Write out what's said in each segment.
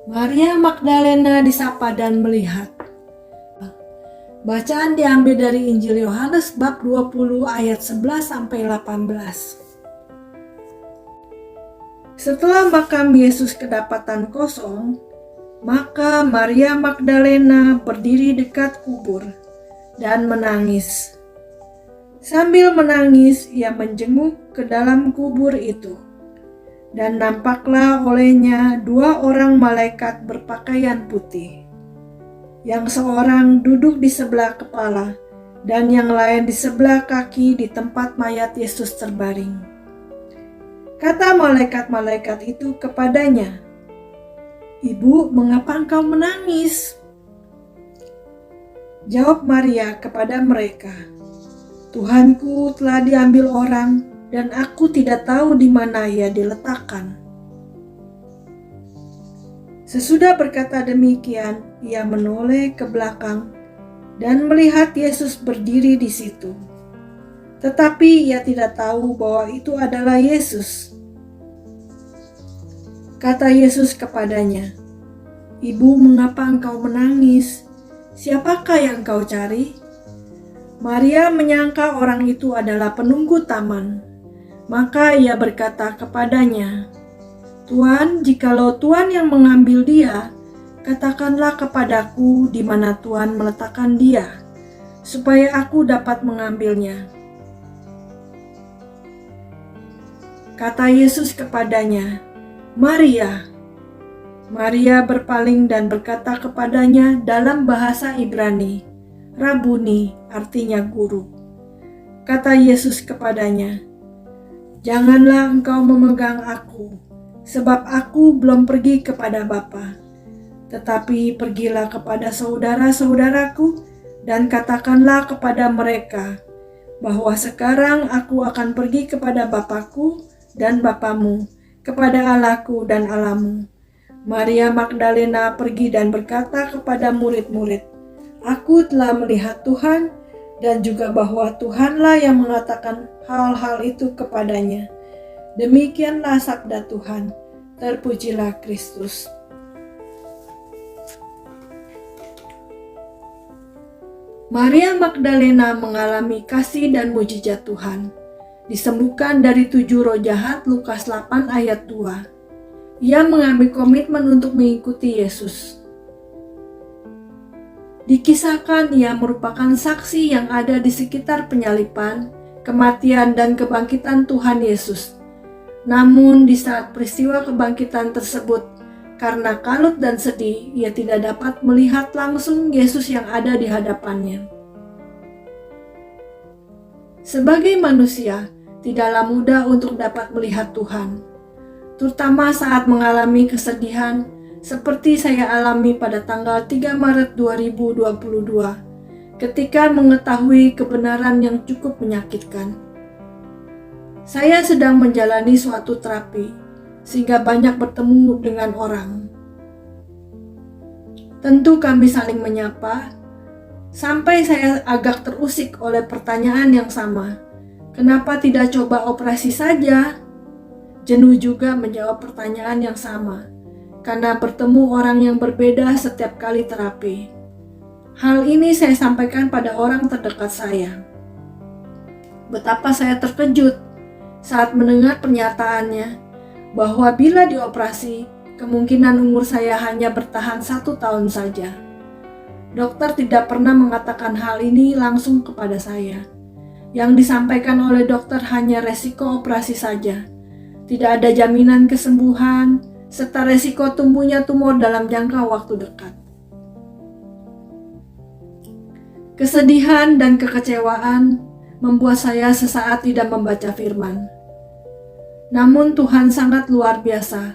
Maria Magdalena disapa dan melihat. Bacaan diambil dari Injil Yohanes bab 20 ayat 11-18. Setelah makam Yesus kedapatan kosong, maka Maria Magdalena berdiri dekat kubur dan menangis. Sambil menangis, ia menjenguk ke dalam kubur itu. Dan nampaklah olehnya 2 orang malaikat berpakaian putih. Yang seorang duduk di sebelah kepala dan yang lain di sebelah kaki di tempat mayat Yesus terbaring. Kata malaikat-malaikat itu kepadanya, "Ibu, mengapa engkau menangis?" Jawab Maria kepada mereka, "Tuhanku telah diambil orang, dan aku tidak tahu di mana ia diletakkan." Sesudah berkata demikian, ia menoleh ke belakang dan melihat Yesus berdiri di situ. Tetapi ia tidak tahu bahwa itu adalah Yesus. Kata Yesus kepadanya, "Ibu, mengapa engkau menangis? Siapakah yang engkau cari?" Maria menyangka orang itu adalah penunggu taman. Maka ia berkata kepadanya, "Tuan, jikalau Tuan yang mengambil dia, katakanlah kepadaku di mana Tuan meletakkan dia, supaya aku dapat mengambilnya." Kata Yesus kepadanya, "Maria." Maria berpaling dan berkata kepadanya dalam bahasa Ibrani, "Rabuni," artinya guru. Kata Yesus kepadanya, "Janganlah engkau memegang aku, sebab aku belum pergi kepada Bapa. Tetapi pergilah kepada saudara-saudaraku dan katakanlah kepada mereka bahwa sekarang aku akan pergi kepada Bapakku dan Bapamu, kepada Allahku dan Allahmu." Maria Magdalena pergi dan berkata kepada murid-murid, "Aku telah melihat Tuhan," dan juga bahwa Tuhanlah yang mengatakan hal-hal itu kepadanya. Demikianlah sabda Tuhan. Terpujilah Kristus. Maria Magdalena mengalami kasih dan mujizat Tuhan. Disembuhkan dari 7 roh jahat, Lukas 8 ayat 2. Ia mengambil komitmen untuk mengikuti Yesus. Dikisahkan ia merupakan saksi yang ada di sekitar penyaliban, kematian, dan kebangkitan Tuhan Yesus. Namun di saat peristiwa kebangkitan tersebut, karena kalut dan sedih, ia tidak dapat melihat langsung Yesus yang ada di hadapannya. Sebagai manusia, tidaklah mudah untuk dapat melihat Tuhan, terutama saat mengalami kesedihan, seperti saya alami pada tanggal 3 Maret 2022 ketika mengetahui kebenaran yang cukup menyakitkan. Saya sedang menjalani suatu terapi sehingga banyak bertemu dengan orang. Tentu kami saling menyapa sampai saya agak terusik oleh pertanyaan yang sama. "Kenapa tidak coba operasi saja?" Jenuh juga menjawab pertanyaan yang sama, karena bertemu orang yang berbeda setiap kali terapi. Hal ini saya sampaikan pada orang terdekat saya. Betapa saya terkejut saat mendengar pernyataannya bahwa bila dioperasi, kemungkinan umur saya hanya bertahan 1 tahun saja. Dokter tidak pernah mengatakan hal ini langsung kepada saya. Yang disampaikan oleh dokter hanya resiko operasi saja. Tidak ada jaminan kesembuhan, serta resiko tumbuhnya tumor dalam jangka waktu dekat. Kesedihan dan kekecewaan membuat saya sesaat tidak membaca firman. Namun Tuhan sangat luar biasa.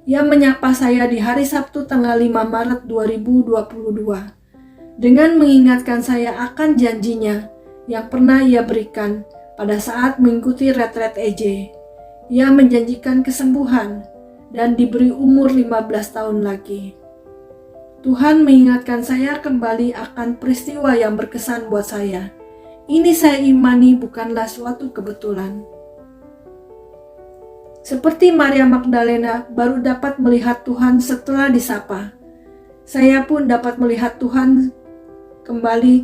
Ia menyapa saya di hari Sabtu tanggal 5 Maret 2022 dengan mengingatkan saya akan janjinya yang pernah ia berikan pada saat mengikuti retret EJ. Ia menjanjikan kesembuhan dan diberi umur 15 tahun lagi. Tuhan mengingatkan saya kembali akan peristiwa yang berkesan buat saya. Ini saya imani bukanlah suatu kebetulan. Seperti Maria Magdalena baru dapat melihat Tuhan setelah disapa, saya pun dapat melihat Tuhan kembali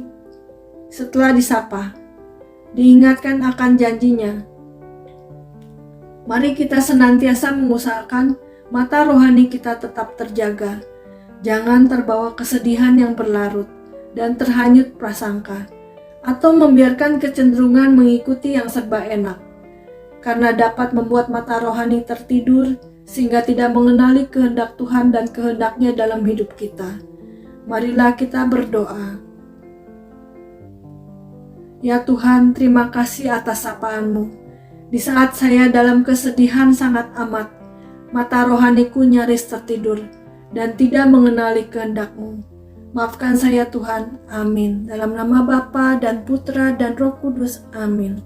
setelah disapa, diingatkan akan janjinya. Mari kita senantiasa mengusahakan mata rohani kita tetap terjaga. Jangan terbawa kesedihan yang berlarut dan terhanyut prasangka, atau membiarkan kecenderungan mengikuti yang serba enak, karena dapat membuat mata rohani tertidur sehingga tidak mengenali kehendak Tuhan dan kehendaknya dalam hidup kita. Marilah kita berdoa. Ya Tuhan, terima kasih atas sapaan-Mu. Di saat saya dalam kesedihan sangat amat, mata rohaniku nyaris tertidur dan tidak mengenali kehendak-Mu. Maafkan saya Tuhan, amin. Dalam nama Bapa dan Putra dan Roh Kudus, amin.